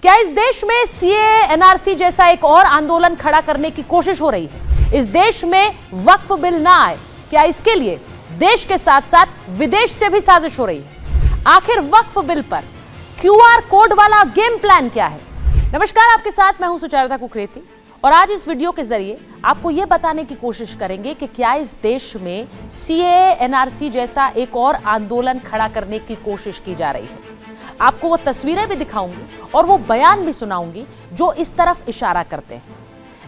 क्या इस देश में सीएए, एनआरसी जैसा एक और आंदोलन खड़ा करने की कोशिश हो रही है? इस देश में वक्फ बिल ना आए, क्या इसके लिए देश के साथ साथ विदेश से भी साजिश हो रही है? आखिर वक्फ बिल पर क्यूआर कोड वाला गेम प्लान क्या है? नमस्कार, आपके साथ मैं हूं सुचारिता कुकरेती और आज इस वीडियो के जरिए आपको यह बताने की कोशिश करेंगे कि क्या इस देश में सीएए, एनआरसी जैसा एक और आंदोलन खड़ा करने की कोशिश की जा रही है। आपको वो तस्वीरें भी दिखाऊंगी और वो बयान भी सुनाऊंगी जो इस तरफ इशारा करते हैं।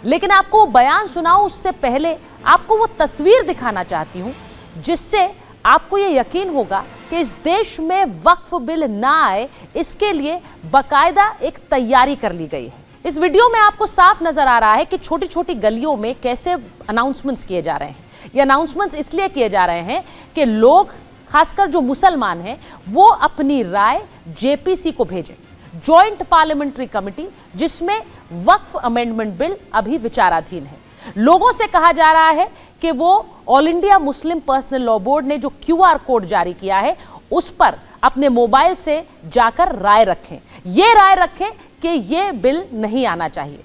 लेकिन आपको वो बयान सुनाऊं उससे पहले आपको वो तस्वीर दिखाना चाहती हूं जिससे आपको ये यकीन होगा कि इस देश में वक्फ बिल ना आए, इसके लिए बाकायदा एक तैयारी कर ली गई है। इस वीडियो में आपको साफ नजर आ रहा है कि छोटी छोटी गलियों में कैसे अनाउंसमेंट्स किए जा रहे हैं। ये अनाउंसमेंट्स इसलिए किए जा रहे हैं कि लोग, खासकर जो मुसलमान हैं, वो अपनी राय जेपीसी को भेजें, जॉइंट पार्लियामेंट्री कमेटी, जिसमें वक्फ अमेंडमेंट बिल अभी विचाराधीन है। लोगों से कहा जा रहा है कि वो all India Muslim personal law board ने जो क्यूआर कोड जारी किया है उस पर अपने मोबाइल से जाकर राय रखें। ये राय रखें कि ये बिल नहीं आना चाहिए।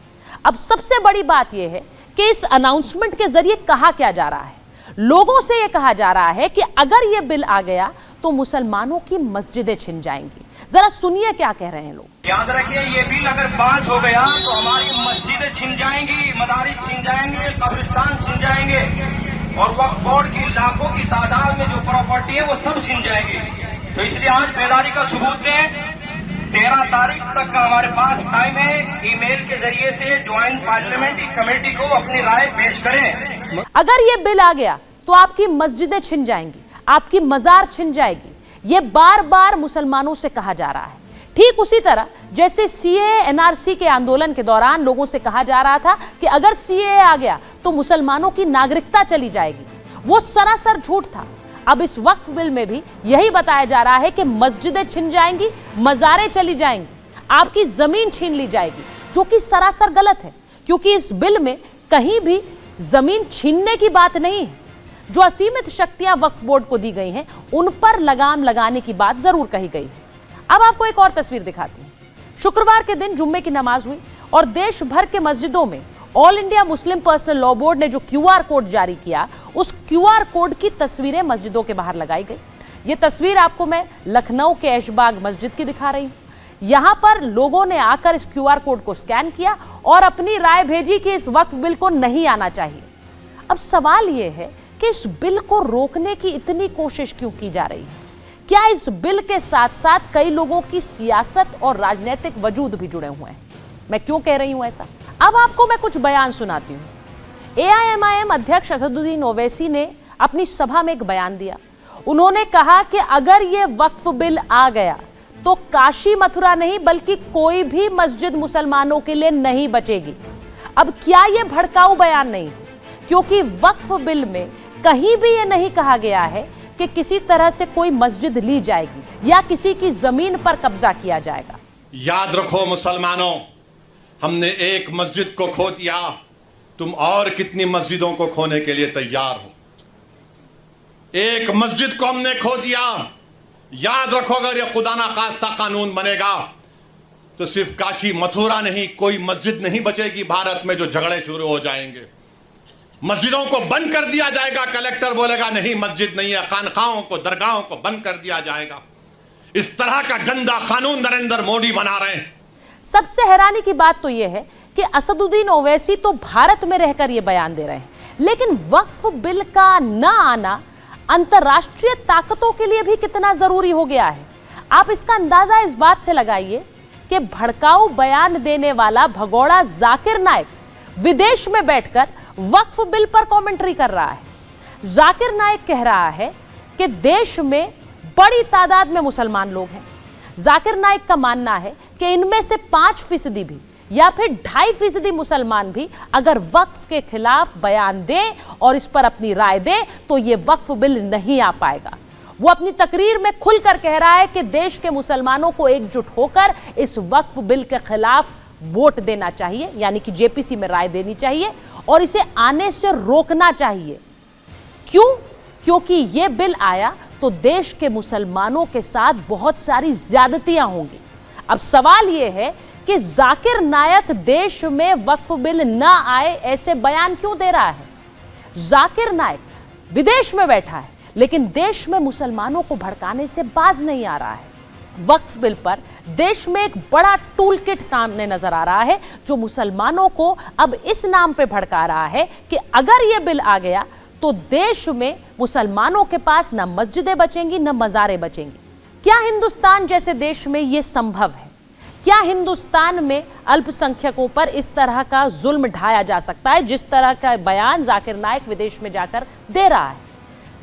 अब सबसे बड़ी बात यह है कि इस अनाउंसमेंट के जरिए कहा क्या जा रहा है। लोगों से यह कहा जा रहा है कि अगर यह बिल आ गया तो मुसलमानों की मस्जिदें छिन जाएंगी। जरा सुनिए क्या कह रहे हैं लोग। याद रखिए, ये बिल अगर पास हो गया तो हमारी मस्जिदें छिन जाएंगी, मदारिस छिन जाएंगे, कब्रिस्तान छिन जाएंगे और वक्फ बोर्ड की लाखों की तादाद में जो प्रॉपर्टी है वो सब छिन जाएगी। तो इसलिए आज बेदारी का सबूत दें। 13 तारीख तक का हमारे पास टाइम है। ईमेल के जरिए से ज्वाइंट पार्लियामेंट्री कमेटी को अपनी राय पेश करें। अगर ये बिल आ गया तो आपकी मस्जिदें छिन जाएंगी, आपकी मजार छिन जाएगी। ये बार बार मुसलमानों से कहा जा रहा है। ठीक उसी तरह जैसे सीएए, एनआरसी के आंदोलन के दौरान लोगों से कहा जा रहा था कि अगर सीएए आ गया तो मुसलमानों की नागरिकता चली जाएगी। वो सरासर झूठ था। अब इस वक्फ बिल में भी यही बताया जा रहा है कि मस्जिदें छिन जाएंगी, मजारें चली जाएंगी, आपकी जमीन छीन ली जाएगी, जो कि सरासर गलत है, क्योंकि इस बिल में कहीं भी जमीन छीनने की बात नहीं है। जो असीमित शक्तियां वक्फ बोर्ड को दी गई हैं उन पर लगाम लगाने की बात जरूर कही गई है। अब आपको एक और तस्वीर दिखाती हूं। शुक्रवार के दिन जुम्मे की नमाज हुई और देश भर के मस्जिदों में all India Muslim personal law board ने जो क्यूआर कोड जारी किया, उस क्यूआर कोड की तस्वीरें मस्जिदों के बाहर लगाई गई। ये तस्वीर आपको मैं लखनऊ के ऐशबाग मस्जिद की दिखा रही हूं। यहां पर लोगों ने आकर इस क्यूआर कोड को स्कैन किया और अपनी राय भेजी कि इस वक्फ बिल को नहीं आना चाहिए। अब सवाल यह है कि इस बिल को रोकने की इतनी कोशिश क्यों की जा रही है? क्या इस बिल के साथ साथ कई लोगों की सियासत और राजनीतिक वजूद भी जुड़े हुए हैं? मैं क्यों कह रही हूं ऐसा? अब आपको मैं कुछ बयान सुनाती हूं। एआईएमआईएम अध्यक्ष असदुद्दीन ओवैसी ने अपनी सभा में एक बयान दिया। उन्होंने कहा कि अगर यह वक्फ बिल आ गया तो काशी मथुरा नहीं बल्कि कोई भी मस्जिद मुसलमानों के लिए नहीं बचेगी। अब क्या यह भड़काऊ बयान नहीं है? क्योंकि वक्फ बिल में कहीं भी यह नहीं कहा गया है कि किसी तरह से कोई मस्जिद ली जाएगी या किसी की जमीन पर कब्जा किया जाएगा। याद रखो मुसलमानों, हमने एक मस्जिद को खो दिया, तुम और कितनी मस्जिदों को खोने के लिए तैयार हो? एक मस्जिद को हमने खो दिया। याद रखो, अगर ये खुदा ना खास्ता कानून बनेगा तो सिर्फ काशी मथुरा नहीं, कोई मस्जिद नहीं बचेगी भारत में, जो झगड़े शुरू हो जाएंगे। मस्जिदों को बंद कर दिया जाएगा। कलेक्टर बोलेगा नहीं मस्जिद नहीं है, खानखाहों को, दरगाहों को बंद कर दिया जाएगा। इस तरह का गंदा कानून नरेंद्र मोदी बना रहे हैं। सबसे हैरानी की बात तो यह है कि असदुद्दीन ओवैसी तो भारत में रहकर यह बयान दे रहे हैं, लेकिन वक्फ बिल का न आना अंतर्राष्ट्रीय ताकतों के लिए भी कितना जरूरी हो गया है। आप इसका अंदाजा इस बात से लगाइए कि भड़काऊ बयान देने वाला भगोड़ा जाकिर नाइक विदेश में बैठकर वक्फ बिल पर कमेंट्री कर रहा है। जाकिर नाइक कह रहा है कि देश में बड़ी तादाद में मुसलमान लोग हैं। जाकिर नाइक का मानना है कि इनमें से 5% भी या फिर 2.5% मुसलमान भी अगर वक्फ के खिलाफ बयान दें और इस पर अपनी राय दें तो ये वक्फ बिल नहीं आ पाएगा। वो अपनी तकरीर में खुलकर कह रहा है कि देश के मुसलमानों को एकजुट होकर इस वक्फ बिल के खिलाफ वोट देना चाहिए, यानी कि जेपीसी में राय देनी चाहिए और इसे आने से रोकना चाहिए। क्यों? क्योंकि यह बिल आया तो देश के मुसलमानों के साथ बहुत सारी ज्यादतियां होंगी। अब सवाल यह है कि जाकिर नायक देश में वक्फ बिल ना आए ऐसे बयान क्यों दे रहा है। जाकिर नायक विदेश में बैठा है लेकिन देश में मुसलमानों को भड़काने से बाज नहीं आ रहा है। वक्फ बिल पर देश में एक बड़ा टूल किट सामने नजर आ रहा है जो मुसलमानों को अब इस नाम पे भड़का रहा है कि अगर यह बिल आ गया तो देश में मुसलमानों के पास न मस्जिदें बचेंगी न मज़ारें बचेंगी। क्या हिंदुस्तान जैसे देश में यह संभव है? क्या हिंदुस्तान में अल्पसंख्यकों पर इस तरह का जुल्म ढाया जा सकता है जिस तरह का बयान जाकिर नायक विदेश में जाकर दे रहा है?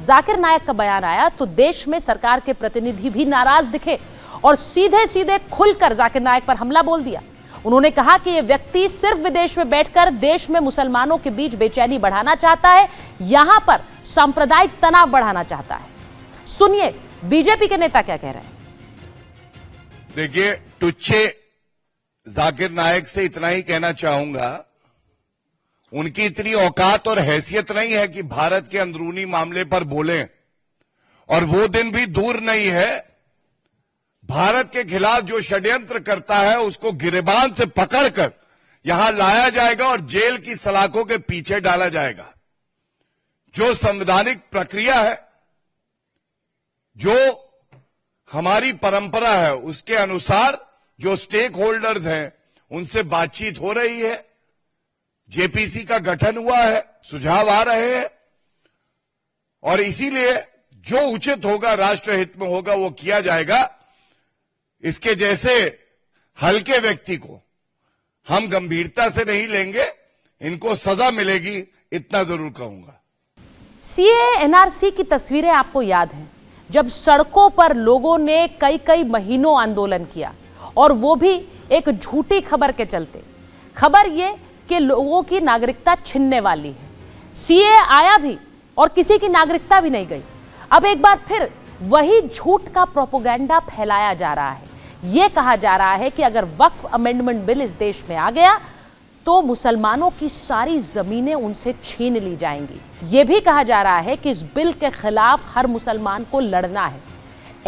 जाकिर नायक का बयान आया तो देश में सरकार के प्रतिनिधि भी नाराज दिखे और सीधे सीधे खुलकर जाकिर नायक पर हमला बोल दिया। उन्होंने कहा कि यह व्यक्ति सिर्फ विदेश में बैठकर देश में मुसलमानों के बीच बेचैनी बढ़ाना चाहता है, यहां पर सांप्रदायिक तनाव बढ़ाना चाहता है। सुनिए बीजेपी के नेता क्या कह रहे हैं। देखिए, टुच्चे जाकिर नायक से इतना ही कहना चाहूंगा, उनकी इतनी औकात और हैसियत नहीं है कि भारत के अंदरूनी मामले पर बोलें, और वो दिन भी दूर नहीं है भारत के खिलाफ जो षड्यंत्र करता है उसको गिरेबान से पकड़कर यहां लाया जाएगा और जेल की सलाखों के पीछे डाला जाएगा। जो संवैधानिक प्रक्रिया है, जो हमारी परंपरा है, उसके अनुसार जो स्टेक होल्डर्स हैं उनसे बातचीत हो रही है, जेपीसी का गठन हुआ है, सुझाव आ रहे हैं, और इसीलिए जो उचित होगा, राष्ट्रहित में होगा, वो किया जाएगा। इसके जैसे हल्के व्यक्ति को हम गंभीरता से नहीं लेंगे, इनको सजा मिलेगी, इतना जरूर कहूंगा। सीए एनआरसी की तस्वीरें आपको याद हैं, जब सड़कों पर लोगों ने कई कई महीनों आंदोलन किया और वो भी एक झूठी खबर के चलते। खबर ये कि लोगों की नागरिकता छिनने वाली है। सीए आया भी और किसी की नागरिकता भी नहीं गई। अब एक बार फिर वही झूठ का प्रोपेगेंडा फैलाया जा रहा है। यह कहा जा रहा है कि अगर वक्फ अमेंडमेंट बिल इस देश में आ गया तो मुसलमानों की सारी जमीनें उनसे छीन ली जाएंगी। यह भी कहा जा रहा है कि इस बिल के खिलाफ हर मुसलमान को लड़ना है।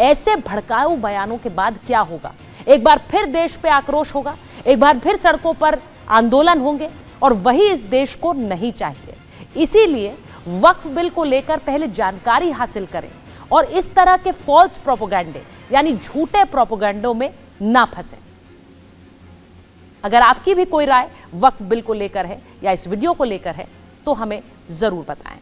ऐसे भड़काऊ बयानों के बाद क्या होगा? एक बार फिर देश पे आक्रोश होगा, एक बार फिर सड़कों पर आंदोलन होंगे, और वही इस देश को नहीं चाहिए। इसीलिए वक्फ बिल को लेकर पहले जानकारी हासिल करें और इस तरह के फॉल्स प्रोपेगेंडे यानी झूठे प्रोपेगेंडों में ना फंसें। अगर आपकी भी कोई राय वक्फ बिल को लेकर है या इस वीडियो को लेकर है तो हमें जरूर बताएं।